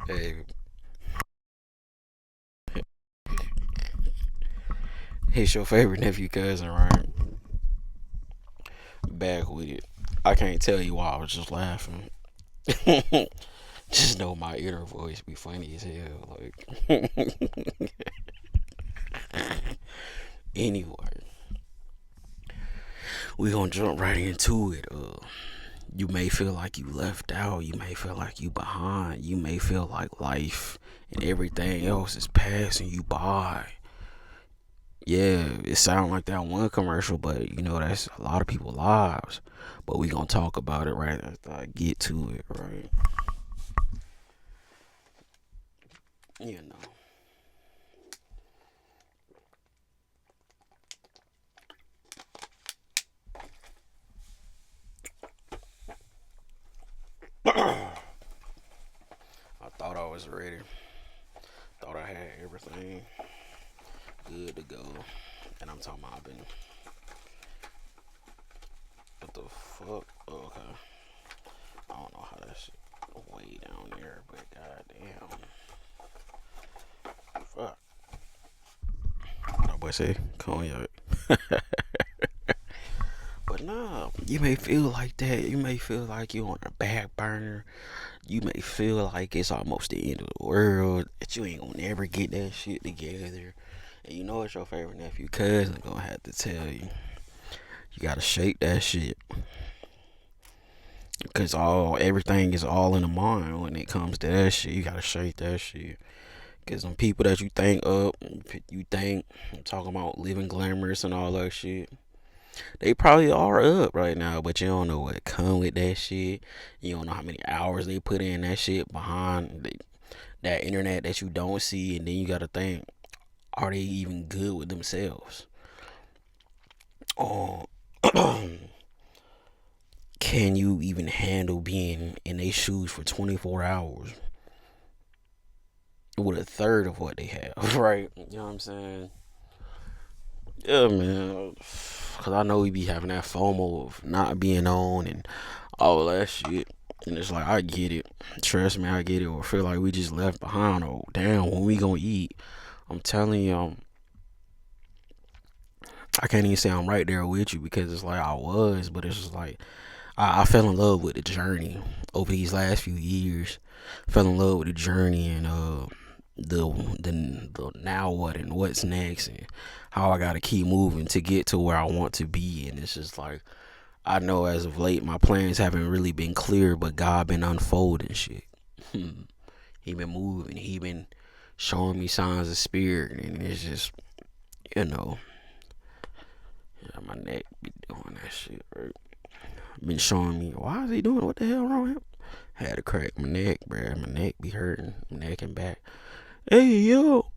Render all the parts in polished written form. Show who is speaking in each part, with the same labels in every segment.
Speaker 1: Hey, it's your favorite nephew cousin, right? Back with it. I can't tell you why I was just laughing. Just know my inner voice be funny as hell. Like, anyway, we gonna jump right into it. You may feel like you left out. You may feel like you behind. You may feel like life and everything else is passing you by. Yeah, it sounds like that one commercial, but that's a lot of people's lives. But we gonna talk about it right after I get to it, right? You know. I thought I was ready. Thought I had everything good to go. And I'm talking about I've been what the fuck? Oh, okay. I don't know how that shit way down there, but goddamn. Fuck. What that boy say? Cognac. But nah, you may feel like that. You may feel like you on the back burner. You may feel like it's almost the end of the world. That you ain't gonna never get that shit together. And you know it's your favorite nephew cousin gonna have to tell you. You gotta shake that shit. Cause everything is all in the mind when it comes to that shit. You gotta shake that shit. Cause some people that you think I'm talking about living glamorous and all that shit. They probably are up right now, but you don't know what come with that shit. You don't know how many hours they put in that shit behind that internet that you don't see, and then you gotta think, are they even good with themselves? Oh, can you even handle being in their shoes for 24 hours with a third of what they have, right? You know what I'm saying? Yeah, man. Cause I know we be having that FOMO of not being on and all that shit. And it's like I get it. Trust me, I get it. Or feel like we just left behind. Or damn, when we gonna eat? I'm telling you, I can't even say I'm right there with you because it's like I was, but it's just like I fell in love with the journey over these last few years. Fell in love with the journey and the the now what and what's next and how I gotta keep moving to get to where I want to be. And it's just like I know as of late my plans haven't really been clear, but God been unfolding shit. He been moving. He been showing me signs of spirit, and it's just you know, yeah, my neck be doing that shit. Right? Been showing me why is he doing? What the hell wrong with him? Had to crack my neck, bruh. My neck be hurting, neck and back. Hey yo,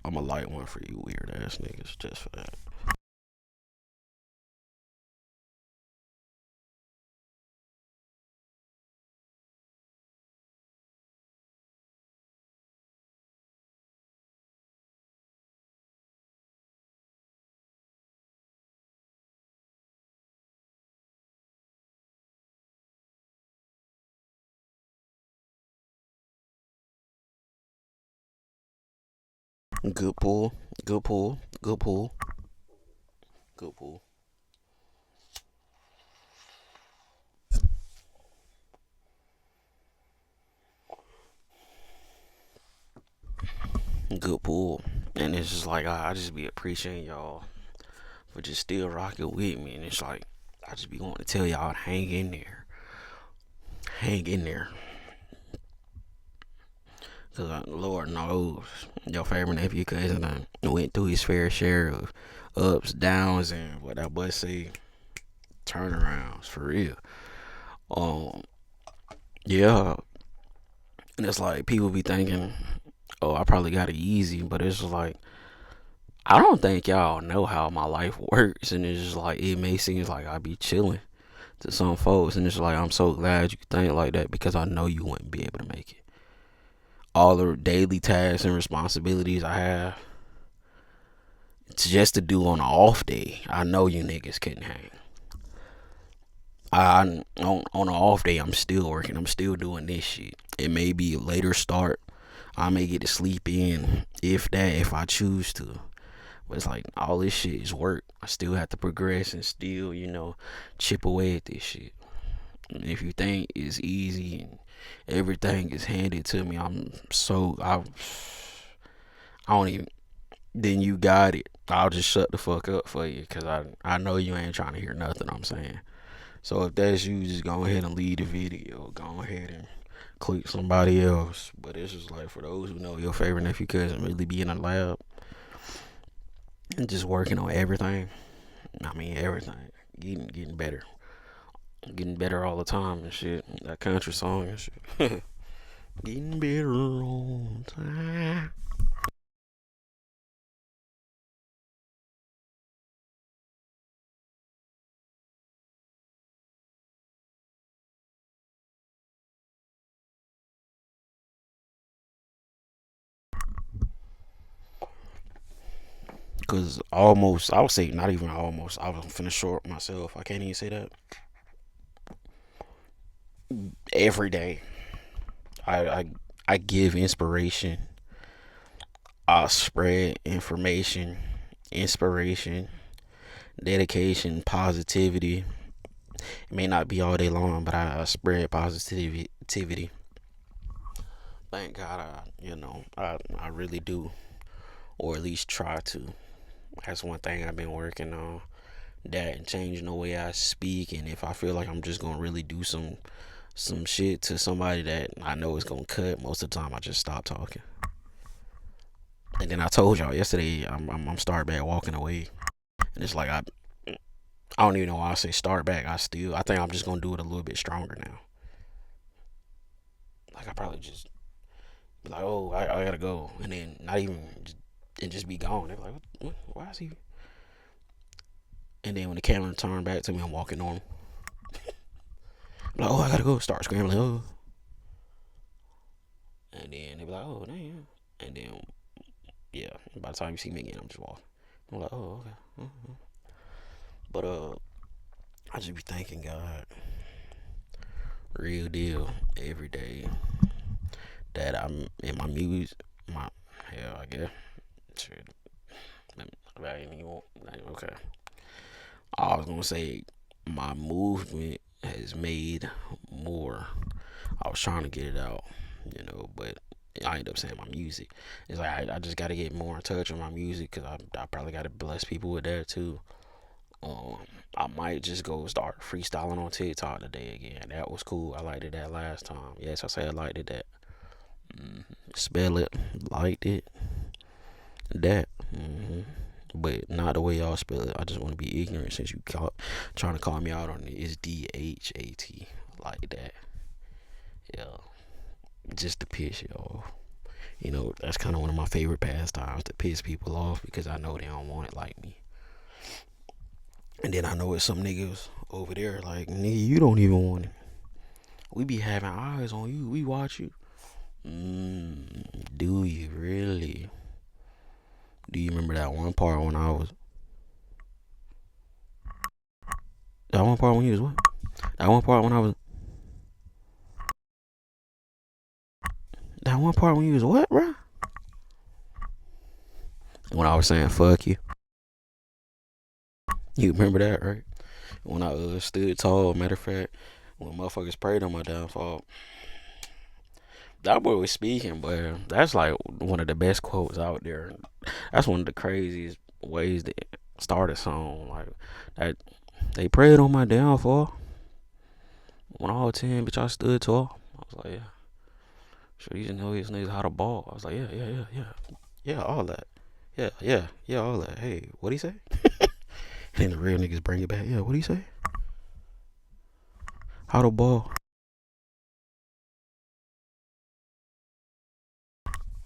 Speaker 1: I'm a light one for you weird ass niggas just for that. Good pull, good pull, good pull, good pull, good pull. And it's just like I just be appreciating y'all for just still rocking with me. And it's like I just be wanting to tell y'all to hang in there. Cause Lord knows your favorite nephew cousin went through his fair share of ups, downs, and what I must say turnarounds for real. Um, yeah, and it's like people be thinking, oh, I probably got it easy, but it's just like I don't think y'all know how my life works, and it's just like it may seem like I be chilling to some folks, and it's like I'm so glad you think like that because I know you wouldn't be able to make it. All the daily tasks and responsibilities I have just to do on an off day, I know you niggas couldn't hang. On an off day, I'm still working. I'm still doing this shit. It may be a later start. I may get to sleep in, if that, if I choose to. But it's like all this shit is work. I still have to progress and still, chip away at this shit. And if you think it's easy and everything is handed to me, I don't even. Then you got it. I'll just shut the fuck up for you, cause I know you ain't trying to hear nothing I'm saying. So if that's you, just go ahead and leave the video. Go ahead and click somebody else. But it's just like for those who know your favorite nephew cousin really be in the lab and just working on everything. I mean everything. Getting better. Getting better all the time and shit. That country song and shit. Getting better all the time. Cause almost, I would say not even almost. I was finna short myself. I can't even say that. Every day, I I, I give inspiration. I spread information, inspiration, dedication, positivity. It may not be all day long, but I spread positivity. Thank God, I really do, or at least try to. That's one thing I've been working on. That and changing the way I speak, and if I feel like I'm just gonna really do some shit to somebody that I know is gonna cut, most of the time I just stop talking. And then I told y'all yesterday I'm start back walking away, and it's like I don't even know why I say start back. I think I'm just gonna do it a little bit stronger now. Like I probably just be like, oh, I gotta go, and then not even and just be gone. They're like, why is he? And then when the camera turned back to me, I'm walking on. I'm like, oh, I gotta go. Start scrambling. Oh, and then they be like, oh, damn. And then yeah, by the time you see me again, I'm just walking. I'm like, oh, okay. Mm-hmm. But I just be thanking God, real deal, every day that I'm in my music, my hell, I guess. Shit, I ain't even okay. I was gonna say my movement has made more. I was trying to get it out, but I ended up saying my music. It's like I just got to get more in touch with my music because I probably got to bless people with that too. Um, I might just go start freestyling on TikTok today again. That was cool. I liked it that last time. Yes, I said I liked it that. Spell it, liked it, that. But not the way y'all spell it. I just want to be ignorant since you trying to call me out on it. It's DHAT, like that. Yeah, just to piss y'all. That's kind of one of my favorite pastimes to piss people off because I know they don't want it like me. And then I know it's some niggas over there like, nigga, you don't even want it. We be having eyes on you. We watch you. Do you really? Do you remember that one part when I was? That one part when you was what? That one part when I was. That one part when you was what, bro? When I was saying fuck you. You remember that, right? When I stood tall. Matter of fact, when motherfuckers prayed on my downfall, that boy was speaking, but that's like one of the best quotes out there. That's one of the craziest ways to start a song. Like that, they prayed on my downfall. When I was 10, bitch, I stood tall. I was like, yeah, sure, you know these niggas how to ball. I was like, yeah, all that. Yeah, all that. Hey, what'd he say? And then the real niggas bring it back. Yeah, what'd he say? How to ball.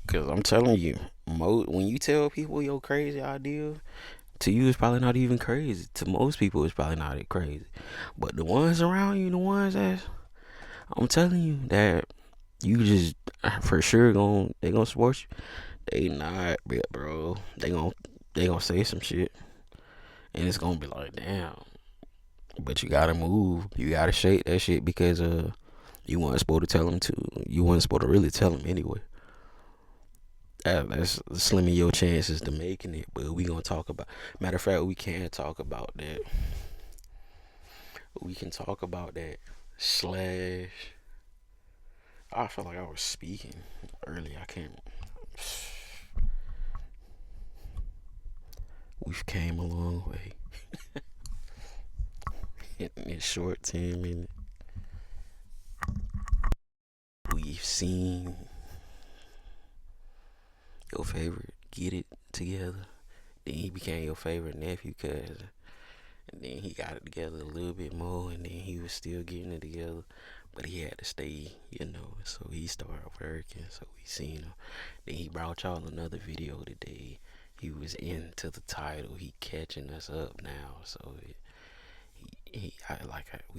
Speaker 1: Cause I'm telling you, when you tell people your crazy idea, to you it's probably not even crazy. To most people it's probably not crazy. But the ones around you, the ones that I'm telling you that you just for sure they gonna support you. They not, bro. They gonna say some shit, and it's gonna be like, damn. But you gotta move. You gotta shake that shit because you weren't supposed to tell him to. You weren't supposed to really tell him anyway. That's slimming your chances to making it. But we gonna talk about. Matter of fact, we can talk about that. We can talk about that. Slash. I felt like I was speaking earlier. I can't. We've came a long way in this short 10 minutes. We've seen your favorite get it together. Then he became your favorite nephew cousin. And then he got it together a little bit more, and then he was still getting it together. But he had to stay, so he started working, so we seen him. Then he brought y'all another video today. He was into the title. He catching us up now, so we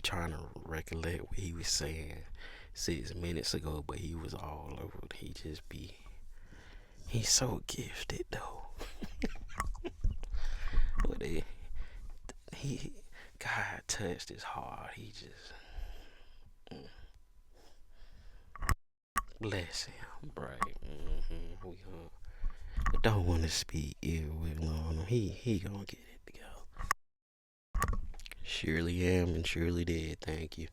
Speaker 1: trying to recollect what he was saying 6 minutes ago, but he was all over. He's so gifted though. But he God touched his heart. He just bless him, right? We don't want to speak ill with him. He gonna get it together. Surely am and surely did. Thank you.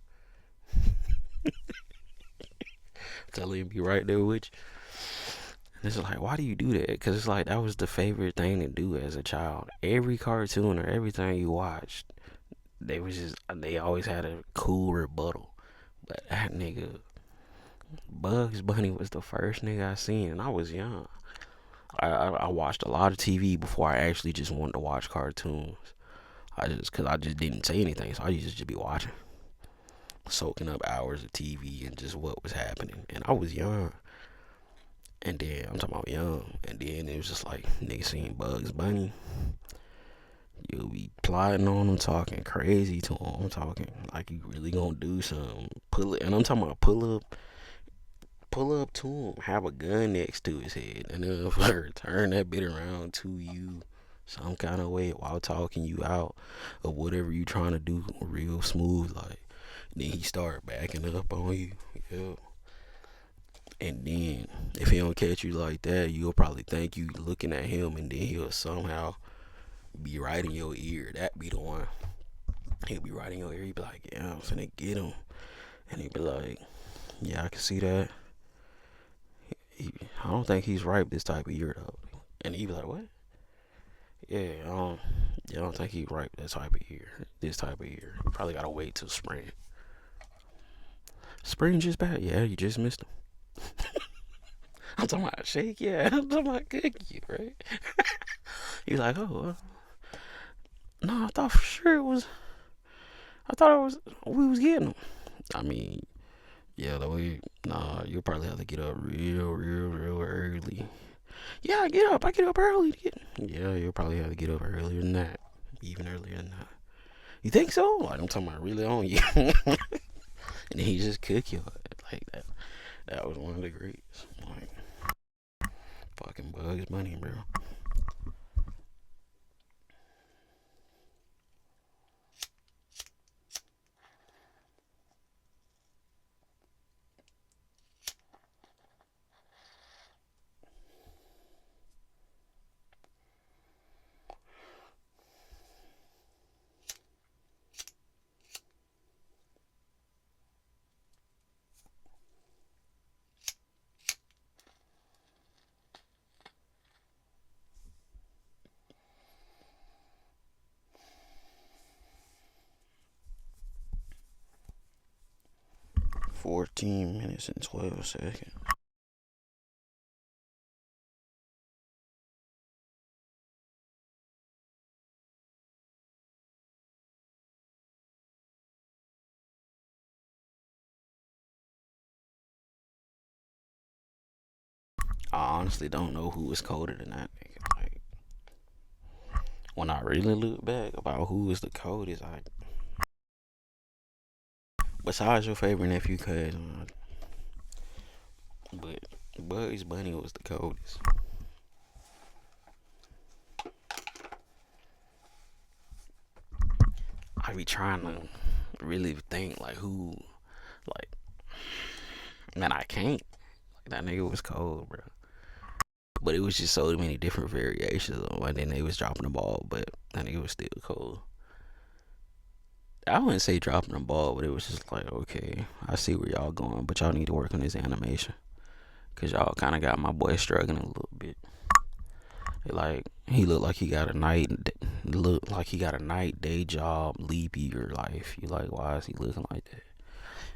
Speaker 1: Tell him be right there with you. And it's like, why do you do that? Because it's like that was the favorite thing to do as a child. Every cartoon or everything you watched, they always had a cool rebuttal. But that nigga Bugs Bunny was the first nigga I seen, and I was young. I watched a lot of TV before I actually just wanted to watch cartoons. Cause I just didn't say anything, so I used to just be watching, soaking up hours of TV and just what was happening. And I was young, and then I'm talking about young, and then it was just like niggas seen Bugs Bunny. You'll be plotting on him, talking crazy to him. I'm talking like you really gonna do something. And I'm talking about pull up to him, have a gun next to his head, and then turn that bit around to you some kind of way while talking you out of whatever you trying to do real smooth. Like, then he start backing up on you. Yeah. And then if he don't catch you like that, you'll probably think you looking at him, and then he'll somehow be right in your ear. That be the one. He'll be right in your ear. He'll be like, yeah, I'm finna get him. And he'll be like, yeah, I can see that. I don't think he's ripe this type of year though. And he'd be like, what? Yeah, I don't think he's ripe that type of year. This type of year. You probably gotta wait till spring. Spring just bad. Yeah, you just missed him. I'm talking about shake, yeah. I'm talking about cookie, right? He's like, oh, no, I thought for sure it was. We was getting him. I mean, yeah, the way, nah, you'll probably have to get up real early. Yeah, I get up early to get. Yeah, you'll probably have to get up earlier than that. Even earlier than that. You think so? Like, I'm talking about really on you. And then he just cook you like that. That was one of the greats. Like, fucking Bugs Bunny, bro. $14 and 12 seconds. I honestly don't know who is colder than that nigga. Like, when I really look back about who is the coldest, besides your favorite nephew cousin, but Bugs Bunny was the coldest. I be trying to really think like who, like, man, I can't. Like, that nigga was cold, bro. But it was just so many different variations of him. And then they was dropping the ball, but that nigga was still cold. I wouldn't say dropping the ball, but it was just like, okay, I see where y'all going, but y'all need to work on this animation. Cause y'all kind of got my boy struggling a little bit. Like he looked like he got a night day job, leap year life. You like, why is he looking like that?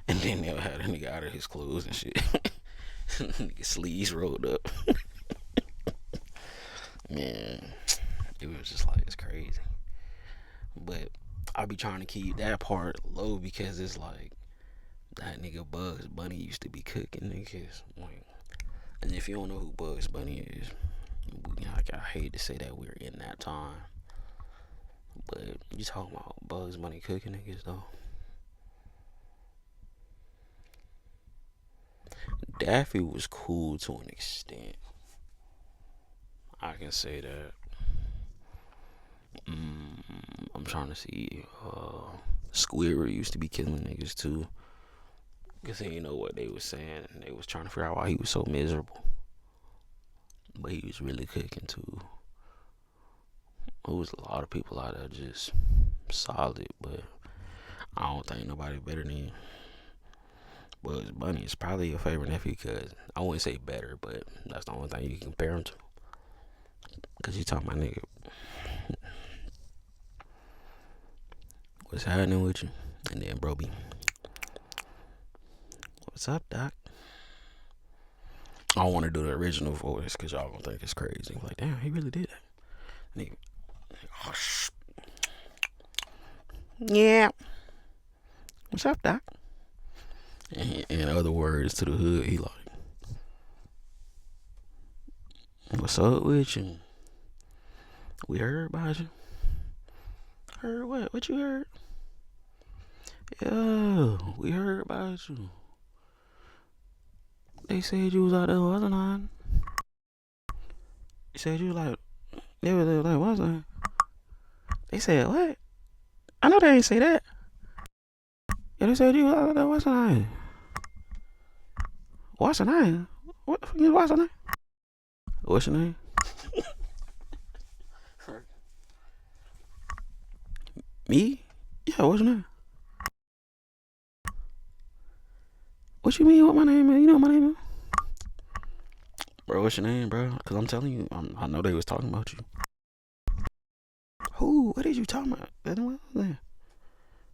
Speaker 1: And then they'll have a nigga out of his clothes and shit. Nigga sleeves rolled up. Man, it was just like, it's crazy. But I be trying to keep that part low because it's like that nigga Bugs Bunny used to be cooking niggas. Like, and if you don't know who Bugs Bunny is, I hate to say that we're in that time, but you talking about Bugs Bunny cooking niggas though. Daffy was cool to an extent. I can say that. I'm trying to see. Squidward used to be killing niggas too. Cause they didn't know what they was saying. And they was trying to figure out why he was so miserable. But he was really cooking too. There was a lot of people out there just solid, but I don't think nobody better than Bugs Bunny. Is probably your favorite nephew, cause I wouldn't say better, but that's the only thing you can compare him to. Cause you talking about nigga, what's happening with you? And then bro be, what's up, doc? I don't want to do the original voice because y'all gonna think it's crazy. Like, damn, he really did that. Nigga, oh, yeah. What's up, doc? And in other words, to the hood, he like, what's up with you? We heard about you. Heard what? What you heard? Yeah, we heard about you. They said you was out there, wasn't I? They said you like, they was like, wasn't I? They said what? I know they ain't say that. Yeah, they said you was out there, wasn't I? What's her name? What's her name? What's your name? Me? Yeah, what's your name? What you mean what my name is? You know what my name is? Bro, what's your name, bro? Because I'm telling you, I know they was talking about you. Who? What did you talking about?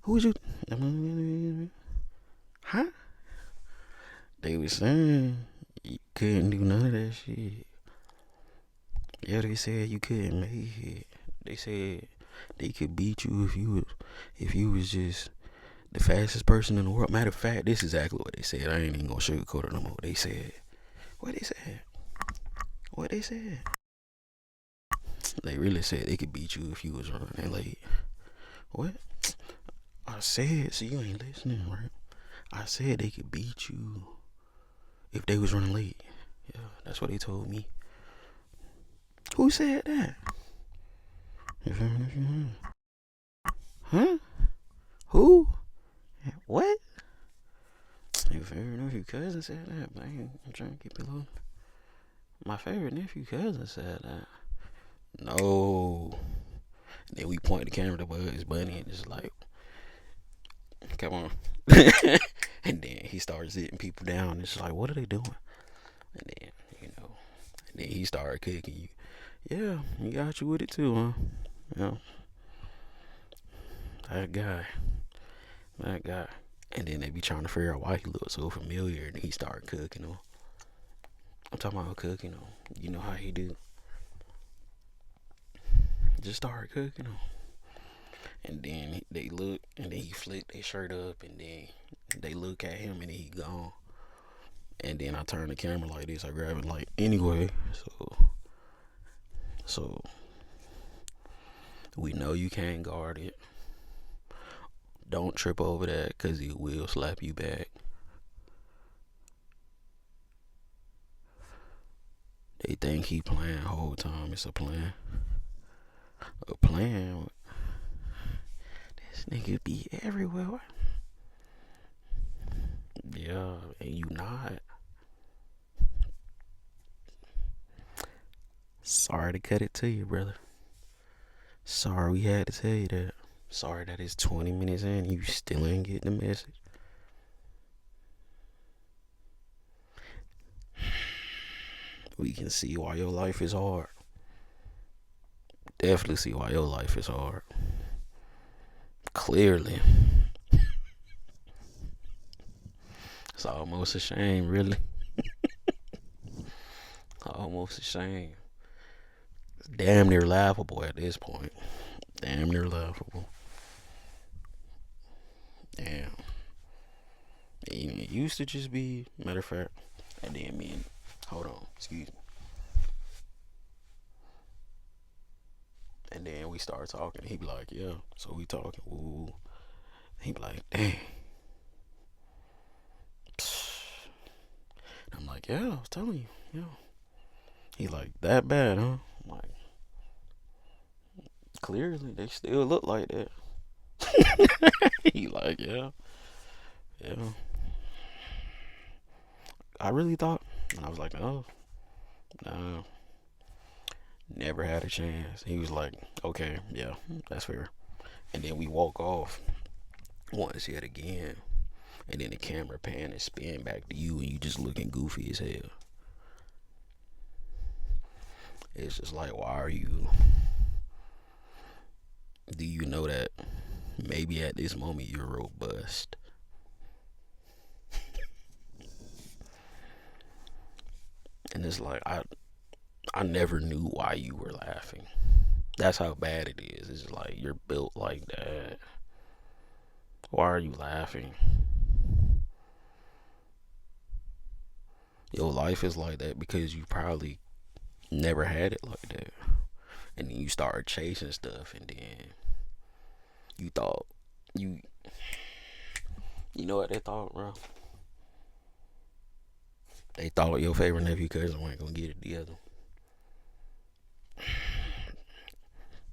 Speaker 1: Who was you? Huh? They was saying you couldn't do none of that shit. Yeah, they said you couldn't make it. They said they could beat you if you was just the fastest person in the world. Matter of fact, this is exactly what they said. I ain't even gonna sugarcoat it no more. They said what they said. What they said. They really said they could beat you if you was running late. What? I said, so you ain't listening, right? I said they could beat you if they was running late. Yeah, that's what they told me. Who said that? Huh? Who? What? Your favorite nephew cousin said that, man. I'm trying to keep it low. My favorite nephew cousin said that. No. And then we point the camera to Bugs Bunny and just like, come on. And then he starts sitting people down. It's like, what are they doing? And then, and then he started cooking you. Yeah, he got you with it too, huh? Yeah. That guy. And then they be trying to figure out why he looks so familiar. And he started cooking them. I'm talking about cooking them. You know how he do. Just started cooking them. And then they look, and then he flicked their shirt up, and then they look at him, and then he gone. And then I turn the camera like this. I grab it like anyway. So we know you can't guard it. Don't trip over that because he will slap you back. They think he playing the whole time. It's a plan. A plan? This nigga be everywhere. Yeah, and you not. Sorry to cut it to you, brother. Sorry we had to tell you that. Sorry that it's 20 minutes in, you still ain't getting the message. We can see why your life is hard. Definitely see why your life is hard. Clearly. It's almost a shame, really. Almost a shame. It's damn near laughable at this point. Damn near laughable. Damn. It used to just be, matter of fact, and then me and, hold on, excuse me. And then we start talking. He be like, yeah. So we talking. Ooh. He be like, dang. And I'm like, yeah, I was telling you. Yeah. He like, that bad, huh? I'm like, clearly they still look like that. He like, yeah. Yeah. I really thought. And I was like, oh, no. Never had a chance. He was like, okay, yeah, that's fair. And then we walk off once yet again. And then the camera pan and spin back to you and you just looking goofy as hell. It's just like, why are you? Do you know that maybe at this moment you're robust? And it's like, I never knew why you were laughing. That's how bad it is. It's like, you're built like that. Why are you laughing? Your life is like that because you probably never had it like that. And then you started chasing stuff and then you thought you know what they thought, bro? They thought your favorite nephew cousin weren't gonna get it together.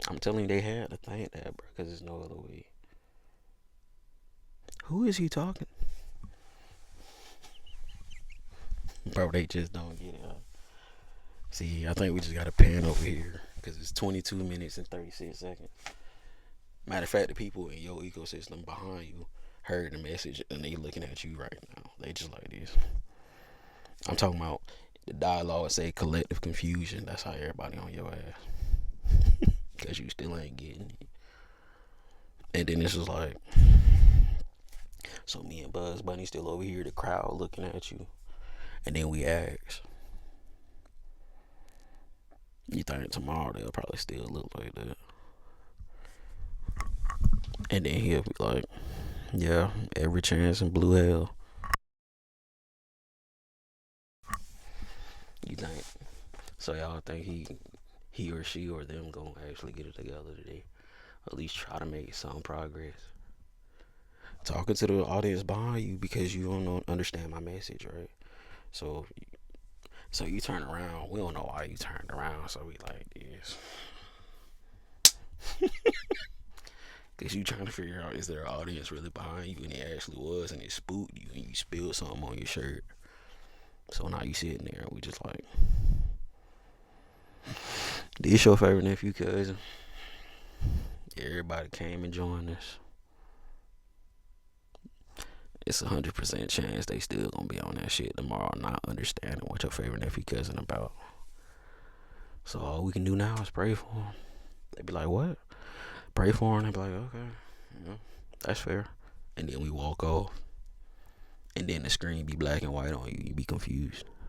Speaker 1: I'm telling you, they had to think that, bro, because there's no other way. Who is he talking? Bro, they just don't get it. See, I think we just got a pan over here because it's 22 minutes and 36 seconds. Matter of fact, the people in your ecosystem behind you heard the message and they looking at you right now. They just like this. I'm talking about the dialogue say collective confusion. That's how everybody on your ass. Because you still ain't getting it. And then it's just like, so me and Buzz Bunny still over here, the crowd looking at you. And then we ask, you think tomorrow they'll probably still look like that? And then he'll be like, yeah, every chance in blue hell. You think? So y'all think he or she or them gonna actually get it together today? At least try to make some progress. Talking to the audience behind you because you don't understand my message, right? So you turn around. We don't know why you turned around, so we like this. Cause you trying to figure out, is there an audience really behind you? And it actually was, and it spooked you, and you spilled something on your shirt. So now you sitting there, and we just like, this your favorite nephew cousin? Everybody came and joined us. It's 100% chance they still gonna be on that shit tomorrow, not understanding what your favorite nephew cousin about. So all we can do now is pray for them. They be like, what? Pray for them. They be like, okay, yeah, that's fair. And then we walk off. And then the screen be black and white on you. You be confused.